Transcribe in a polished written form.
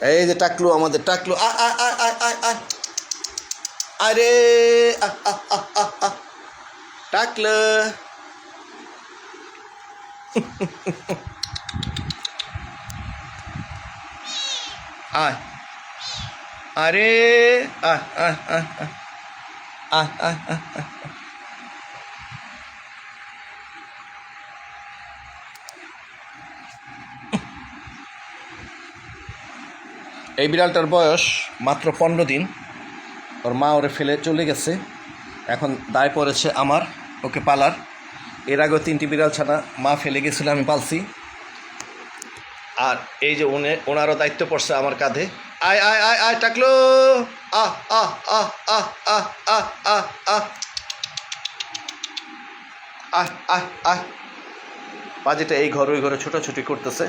এই যে টাকলু, আমাদের টাকলু, আরে টাকলু, আয়, আরে আহ আহ আহ আহ আহ আহ। এই বিড়ালটার বয়স মাত্র 15 দিন। ওর মা ওরে ফেলে চলে গেছে, এখন দায় পড়েছে আমার ওকে পালার। এর আগেও 3টি বিড়াল ছানা মা ফেলে গেছিল, আমি পালছি। আর এই যে ওনারও দায়িত্ব পড়ছে আমার কাঁধে। আয় আয় আয় আয় টাকলো, আহ আহ আহ আহ আহ আহ আহ আহ আহ আহ আহ। বাজেটা এই ঘর ওই ঘরে ছোটাছুটি করতেছে।